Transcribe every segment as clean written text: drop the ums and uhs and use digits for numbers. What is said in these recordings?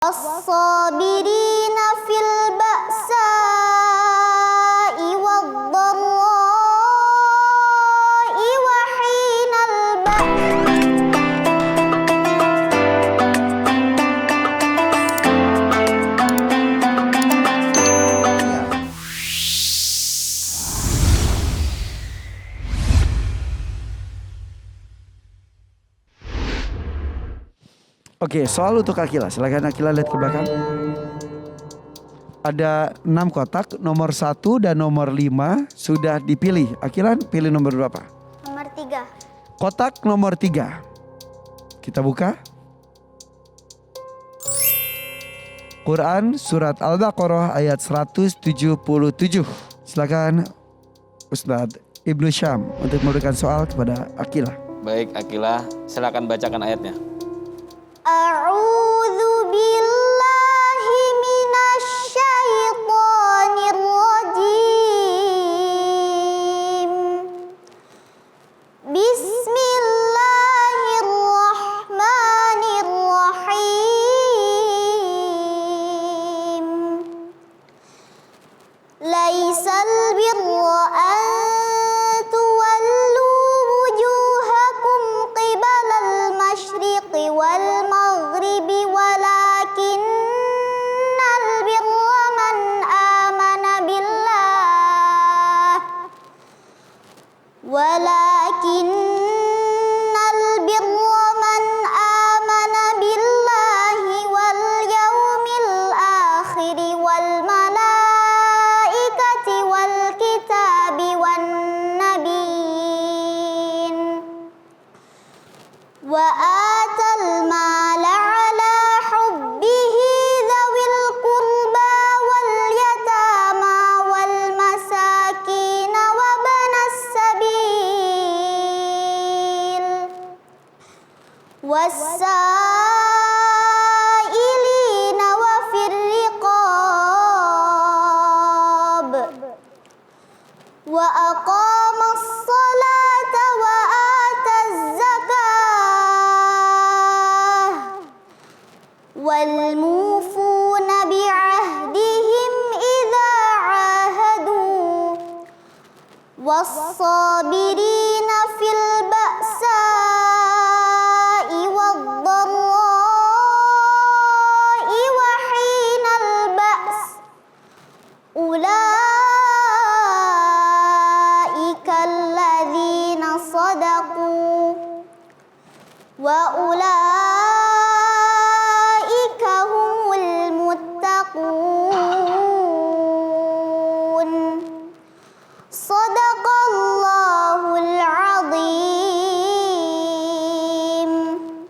As-sabirina fil ba'sa'i wad-dharra'i wa hinal Oke, soal untuk Akila. Silakan Akila lihat ke belakang. Ada 6 kotak, nomor 1 dan nomor 5 sudah dipilih. Akila pilih nomor berapa? Nomor 3. Kotak nomor 3. Kita buka. Quran surat Al-Baqarah ayat 177. Silakan Ustadz Ibnu Syam untuk memberikan soal kepada Akila. Baik Akila, silakan bacakan ayatnya. A'udzu billahi minasy syaithanir rajim. Bismillahirrahmanirrahim. Laisal birra an tuwallu wujuhakum qibalal masyriqi wal maghribi walakinnal birra man amana billah wal yawmil akhir wal malaikati wal kitabi wan nabiyyin wa atal mala ala hubbihi dhawil qurba wal yatama wal masakin wa banas sabil was-sa'ilina wa fir riqab wa aqamas salata wa ataz zakah wal mufuna bi'ahdihim idza 'ahadu was-sabirina fil ba'sa'i wad-dharra'i wa hinal ba's ulaika alladzina sadaqu wa ulaika humul muttaqun. Shadaqallahul azim.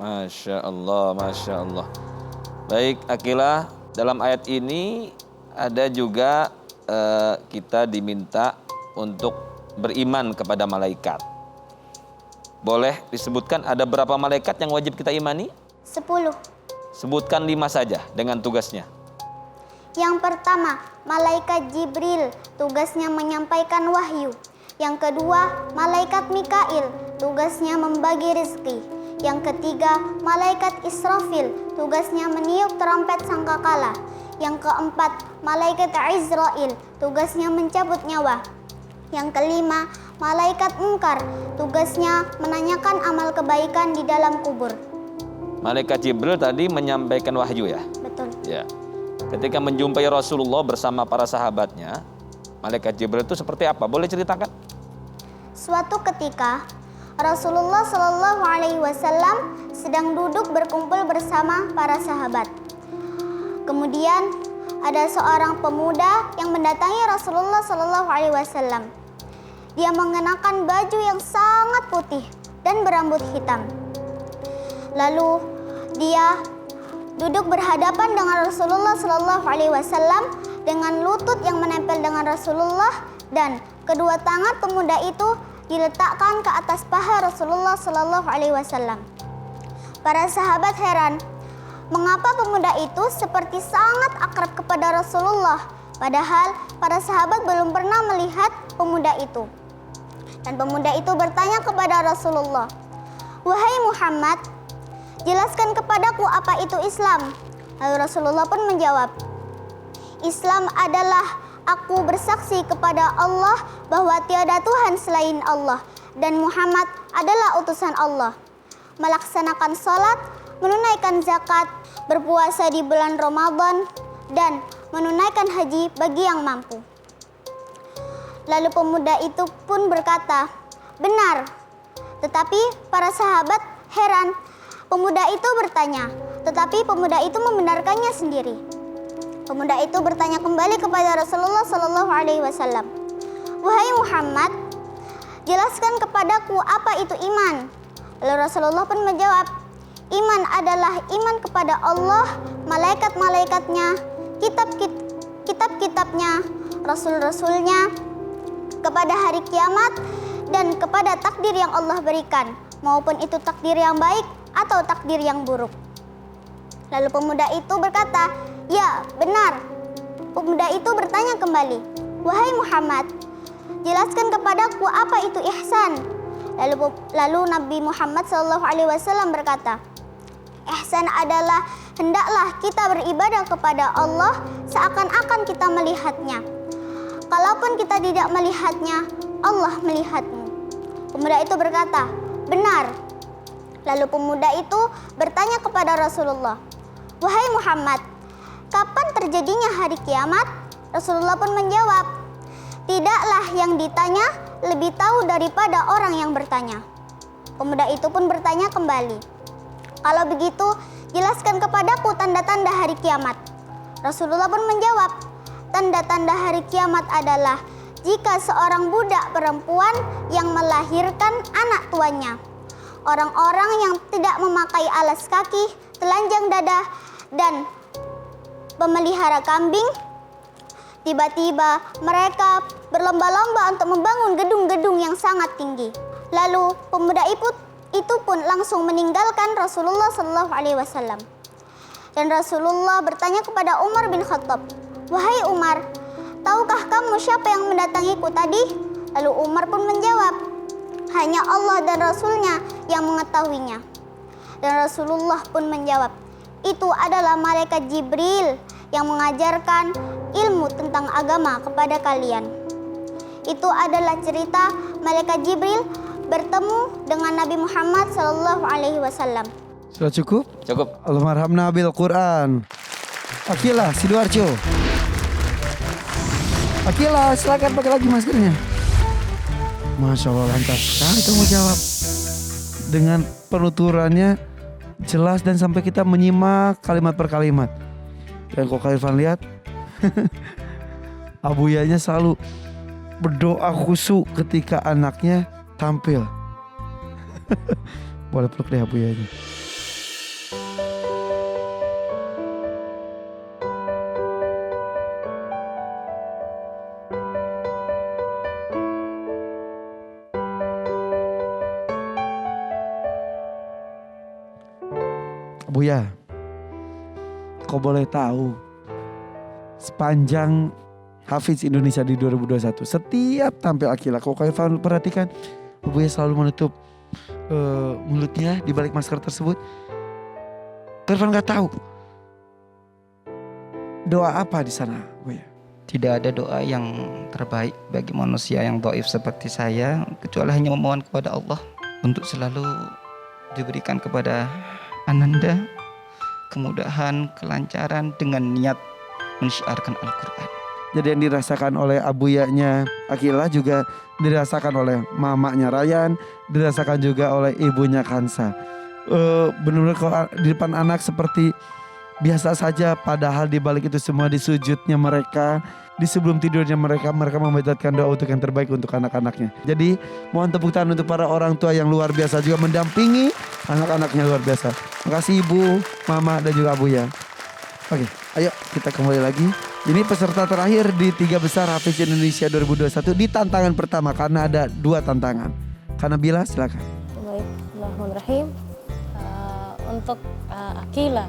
Masya Allah, Masya Allah. Baik Akila, dalam ayat ini ada juga kita diminta untuk beriman kepada malaikat. Boleh disebutkan ada berapa malaikat yang wajib kita imani? 10. Sebutkan 5 saja dengan tugasnya. Yang pertama, malaikat Jibril, tugasnya menyampaikan wahyu. Yang kedua, malaikat Mikail, tugasnya membagi rezeki. Yang ketiga, malaikat Israfil, tugasnya meniup trompet sangkakala. Yang keempat, malaikat Izrail, tugasnya mencabut nyawa. Yang kelima, malaikat Munkar, tugasnya menanyakan amal kebaikan di dalam kubur. Malaikat Jibril tadi menyampaikan wahyu ya? Betul. Ya. Ketika menjumpai Rasulullah bersama para sahabatnya, malaikat Jibril itu seperti apa? Boleh ceritakan? Suatu ketika Rasulullah Shallallahu Alaihi Wasallam sedang duduk berkumpul bersama para sahabat. Kemudian ada seorang pemuda yang mendatangi Rasulullah Shallallahu Alaihi Wasallam. Dia mengenakan baju yang sangat putih dan berambut hitam. Lalu dia duduk berhadapan dengan Rasulullah Shallallahu Alaihi Wasallam dengan lutut yang menempel dengan Rasulullah dan kedua tangan pemuda itu diletakkan ke atas paha Rasulullah Shallallahu Alaihi Wasallam. Para sahabat heran, mengapa pemuda itu seperti sangat akrab kepada Rasulullah, padahal para sahabat belum pernah melihat pemuda itu. Dan pemuda itu bertanya kepada Rasulullah, "Wahai Muhammad, jelaskan kepadaku apa itu Islam. Lalu Rasulullah pun menjawab, Islam adalah aku bersaksi kepada Allah bahwa tiada Tuhan selain Allah dan Muhammad adalah utusan Allah. Melaksanakan sholat, menunaikan zakat, berpuasa di bulan Ramadan, dan menunaikan haji bagi yang mampu. Lalu pemuda itu pun berkata, benar. Tetapi para sahabat heran. Pemuda itu bertanya, tetapi pemuda itu membenarkannya sendiri. Pemuda itu bertanya kembali kepada Rasulullah SAW, wahai Muhammad, jelaskan kepadaku apa itu iman. Lalu Rasulullah pun menjawab, iman adalah iman kepada Allah, malaikat-malaikatnya, kitab-kitabnya, rasul-rasulnya, kepada hari kiamat, dan kepada takdir yang Allah berikan, maupun itu takdir yang baik atau takdir yang buruk. Lalu pemuda itu berkata, ya benar. Pemuda itu bertanya kembali, wahai Muhammad, jelaskan kepadaku apa itu ihsan. Lalu Nabi Muhammad SAW berkata, ihsan adalah hendaklah kita beribadah kepada Allah seakan-akan kita melihatnya. Kalaupun kita tidak melihatnya, Allah melihatmu. Pemuda itu berkata, benar. Lalu pemuda itu bertanya kepada Rasulullah, wahai Muhammad, kapan terjadinya hari kiamat? Rasulullah pun menjawab, tidaklah yang ditanya lebih tahu daripada orang yang bertanya. Pemuda itu pun bertanya kembali, kalau begitu jelaskan kepadaku tanda-tanda hari kiamat. Rasulullah pun menjawab, tanda-tanda hari kiamat adalah jika seorang budak perempuan yang melahirkan anak tuanya, orang-orang yang tidak memakai alas kaki, telanjang dada, dan pemelihara kambing, tiba-tiba mereka berlomba-lomba untuk membangun gedung-gedung yang sangat tinggi. Lalu pemuda itu pun langsung meninggalkan Rasulullah SAW. Dan Rasulullah bertanya kepada Umar bin Khattab, wahai Umar, tahukah kamu siapa yang mendatangiku tadi? Lalu Umar pun menjawab, hanya Allah dan Rasulnya yang mengetahuinya. Dan Rasulullah pun menjawab, itu adalah malaikat Jibril yang mengajarkan ilmu tentang agama kepada kalian. Itu adalah cerita malaikat Jibril bertemu dengan Nabi Muhammad SAW. Sudah cukup? Cukup. Allahumma bil Quran. Akila, Sidoarjo. Akila, silakan pakai lagi maskernya. Masya Allah, lancar sekali kamu jawab. Dengan penuturannya jelas dan sampai kita menyimak kalimat per kalimat. Dan kok Kak Irfan lihat, Abuyanya selalu berdoa khusyuk ketika anaknya tampil. Boleh peluk deh Abuyanya. Buya, kau boleh tahu sepanjang Hafiz Indonesia di 2021 setiap tampil Akila, kau perhatikan Buya selalu menutup mulutnya di balik masker tersebut. Irfan nggak tahu doa apa di sana, Buya? Tidak ada doa yang terbaik bagi manusia yang dhaif seperti saya kecuali hanya memohon kepada Allah untuk selalu diberikan kepada Ananda kemudahan, kelancaran dengan niat mensyiarkan Al-Quran. Jadi yang dirasakan oleh abuyanya Akila juga dirasakan oleh mamanya Ryan, dirasakan juga oleh ibunya Kansa. Benar-benar kalau di depan anak seperti biasa saja, padahal di balik itu semua di sujudnya mereka, di sebelum tidurnya mereka memanjatkan doa untuk yang terbaik untuk anak-anaknya. Jadi mohon tepuk tangan untuk para orang tua yang luar biasa juga mendampingi anak-anaknya luar biasa. Makasih Ibu, Mama dan juga Abuya. Oke, ayo kita kembali lagi. Ini peserta terakhir di 3 besar Hafiz Indonesia 2021 di tantangan pertama karena ada 2 tantangan. Karena Bila silakan. Baik, Bismillahirrahmanirrahim. Untuk Akila.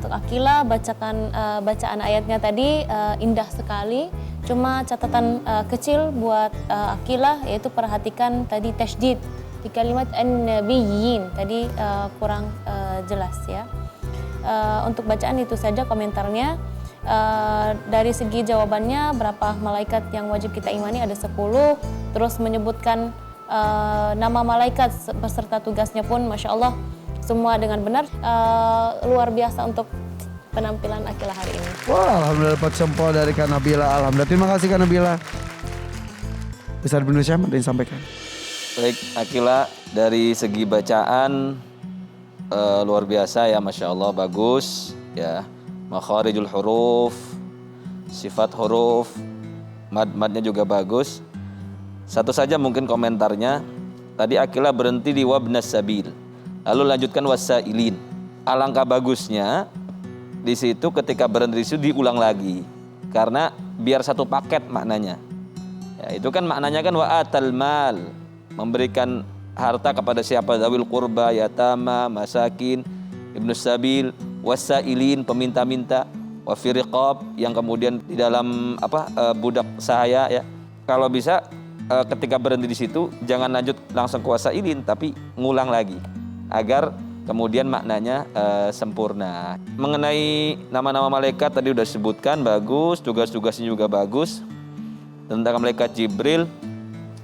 Untuk Akila bacaan ayatnya tadi indah sekali. Cuma catatan kecil buat Akila yaitu perhatikan tadi tasydid di kalimat an-nabiyyin tadi kurang jelas ya. untuk bacaan itu saja komentarnya. Dari segi jawabannya berapa malaikat yang wajib kita imani ada 10, terus menyebutkan nama malaikat beserta tugasnya pun Masya Allah semua dengan benar. Luar biasa untuk penampilan Akilah hari ini. Wah, alhamdulillah dapat jempol dari Kak Nabila. Alhamdulillah, terima kasih Kak Nabila. Ustaz bin Syam ada yang sampaikan. Baik, Akilah dari segi bacaan luar biasa ya, Masya Allah, bagus ya. Makharijul huruf, sifat huruf, mad-madnya juga bagus. Satu saja mungkin komentarnya, tadi Akilah berhenti di wabnas sabil, lalu lanjutkan wasailin. Alangkah bagusnya di situ ketika berhenti di situ diulang lagi, karena biar satu paket maknanya. Ya, itu kan maknanya kan wa atal mal, memberikan harta kepada siapa, zawil qurba, yatama, masakin, ibnu sabil, wasailin, peminta-minta, wa fi riqab, yang kemudian di dalam budak sahaya ya. Kalau bisa ketika berhenti di situ jangan lanjut langsung ke wasailin, tapi ngulang lagi agar kemudian maknanya sempurna. Mengenai nama-nama malaikat tadi udah disebutkan, bagus, tugas-tugasnya juga bagus. Tentang malaikat Jibril,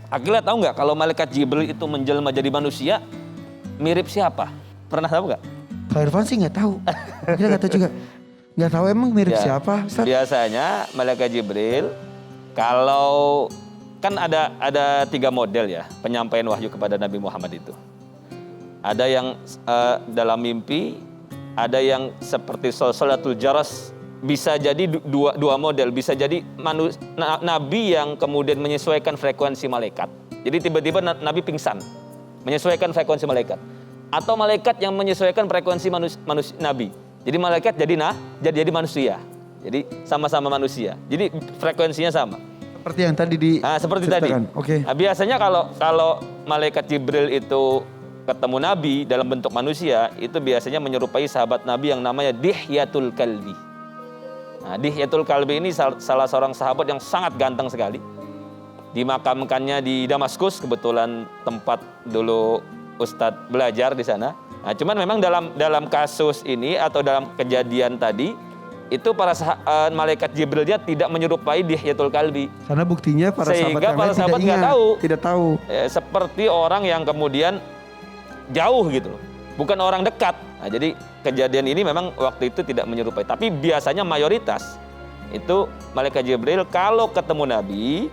Akilah tahu nggak kalau malaikat Jibril itu menjelma jadi manusia mirip siapa? Pernah tahu nggak? Kak Irfan sih nggak tahu. Kita nggak tahu juga. Nggak tahu emang mirip Ya, siapa, Ustaz? biasanya malaikat Jibril kalau kan ada 3 model ya penyampaian wahyu kepada Nabi Muhammad itu. Ada yang dalam mimpi, ada yang seperti sholatul jaras, bisa jadi dua model, bisa jadi nabi yang kemudian menyesuaikan frekuensi malaikat. Jadi tiba-tiba nabi pingsan, menyesuaikan frekuensi malaikat. Atau malaikat yang menyesuaikan frekuensi manusia nabi. Jadi malaikat jadi manusia. Jadi sama-sama manusia. Jadi frekuensinya sama. Seperti yang tadi di Seperti tadi. Oke. Nah, biasanya kalau malaikat Jibril itu ketemu Nabi dalam bentuk manusia, itu biasanya menyerupai sahabat Nabi yang namanya Dihyatul Kalbi. Nah, Dihyatul Kalbi ini salah seorang sahabat yang sangat ganteng sekali. Dimakamkannya di Damaskus, kebetulan tempat dulu Ustadz belajar di sana. Nah, cuman memang dalam kasus ini atau dalam kejadian tadi, itu para malaikat Jibrilnya tidak menyerupai Dihyatul Kalbi. Karena buktinya para Sehingga para sahabat tidak nggak tahu. Tidak tahu. Seperti orang yang kemudian jauh gitu loh, bukan orang dekat. Nah, jadi kejadian ini memang waktu itu tidak menyerupai. Tapi biasanya mayoritas itu malaikat Jibril kalau ketemu Nabi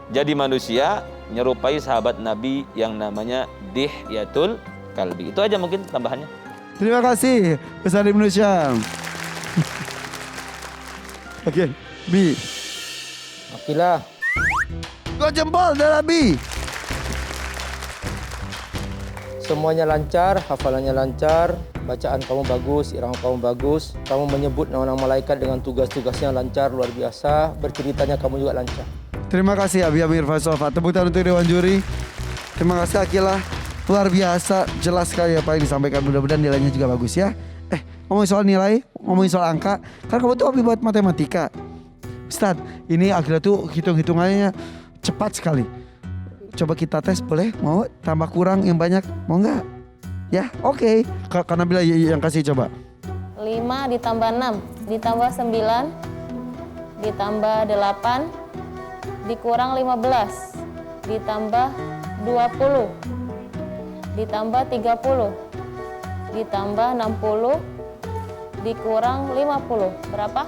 jadi manusia menyerupai sahabat Nabi yang namanya Dihyatul Kalbi. Itu aja mungkin tambahannya. Terima kasih Ustaz Ibnu Syam. Oke, Bi. Akilah. 2 jempol dari Bi. Semuanya lancar, hafalannya lancar, bacaan kamu bagus, irama kamu bagus. Kamu menyebut nama-nama malaikat dengan tugas-tugasnya lancar, luar biasa. Berceritanya kamu juga lancar. Terima kasih Abi Amir Fasofa. Tepuk tangan untuk Dewan Juri. Terima kasih Akilah. Luar biasa, jelas sekali apa yang disampaikan. Mudah-mudahan nilainya juga bagus ya. Ngomongin soal nilai, ngomongin soal angka. Kan kamu tuh hobi buat matematika. Ustaz, ini Akilah tuh hitung-hitungannya cepat sekali. Coba kita tes, boleh? Mau tambah kurang yang banyak? Mau nggak? Ya, oke. Karena bila yang kasih coba. 5 ditambah 6 ditambah 9 ditambah 8 dikurang 15 ditambah 20 ditambah 30 ditambah 60 dikurang 50 berapa?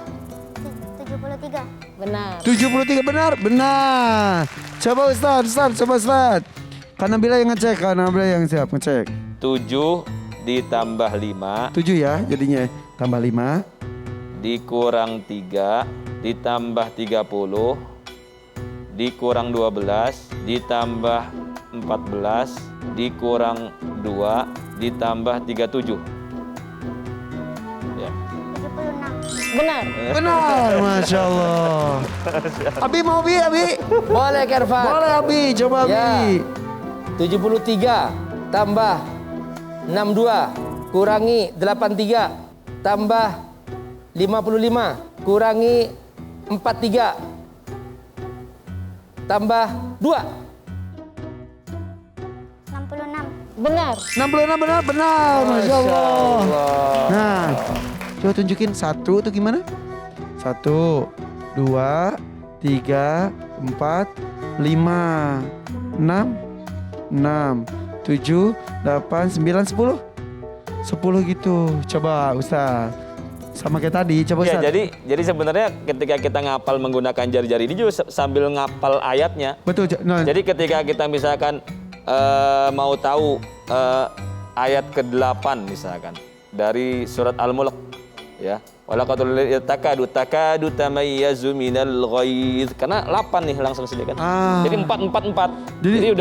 73. Benar. 73 benar? Benar. Coba Ustaz, coba Ustaz. Karena bila yang ngecek, karena bila yang siap ngecek. 7 ditambah 5 7 ya jadinya. Tambah 5 dikurang 3 ditambah 30 dikurang 12 ditambah 14 dikurang 2 ditambah 37. Ya. 76. Benar. Benar, Masya Allah. Abi mau Abi? Boleh Kervan. Boleh Abi, coba Abi. Ya. 73 tambah 62 kurangi 83 tambah 55 kurangi 43 tambah 2. 66. Benar. 66 benar, Masya Allah. Nah, Coba tunjukin 1 tuh gimana? 1, 2, 3, 4, 5, 6, 7, 8, 9, 10. 10 gitu. Coba Ustaz. Sama kayak tadi, coba Ya, Ustaz. jadi sebenarnya ketika kita ngapal menggunakan jari-jari ini juga sambil ngapal ayatnya. Betul. Nah, Jadi ketika kita misalkan mau tahu ayat ke-8 misalkan dari surat Al-Mulk ya. Walaqad takadu tamayyazu minal ghaiz. Karena 8 nih langsung sini kan. Jadi 4. Jadi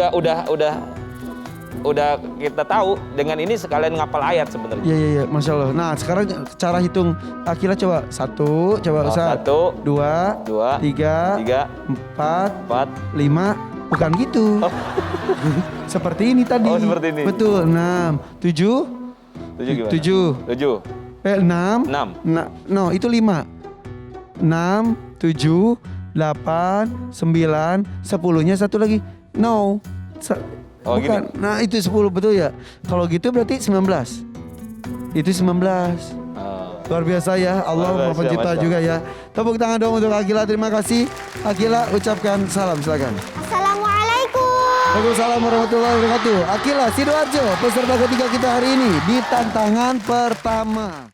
udah kita tahu dengan ini sekalian ngapal ayat sebenarnya. Iya, Masya Allah. Nah sekarang cara hitung Akila coba 1, coba Ustaz. 1, 2, 3, 4, 5. Bukan gitu. Seperti ini tadi. Oh, seperti ini. Betul. 6, 7, 7 gimana? 7. 6. 6. No, itu 5. 6, 7, 8, 9, 10-nya satu lagi. No. Oh, Bukan. gini. Nah, itu 10 betul ya. Kalau gitu berarti 19. Itu 19. Luar biasa ya. Allah Luar Maha biasa, Pencipta Masya juga ya. Tepuk tangan dong untuk Akila. Terima kasih. Akila ucapkan salam silakan. Assalamualaikum. Waalaikumsalam warahmatullahi wabarakatuh. Akila Sidoarjo, peserta ketiga kita hari ini di tantangan pertama.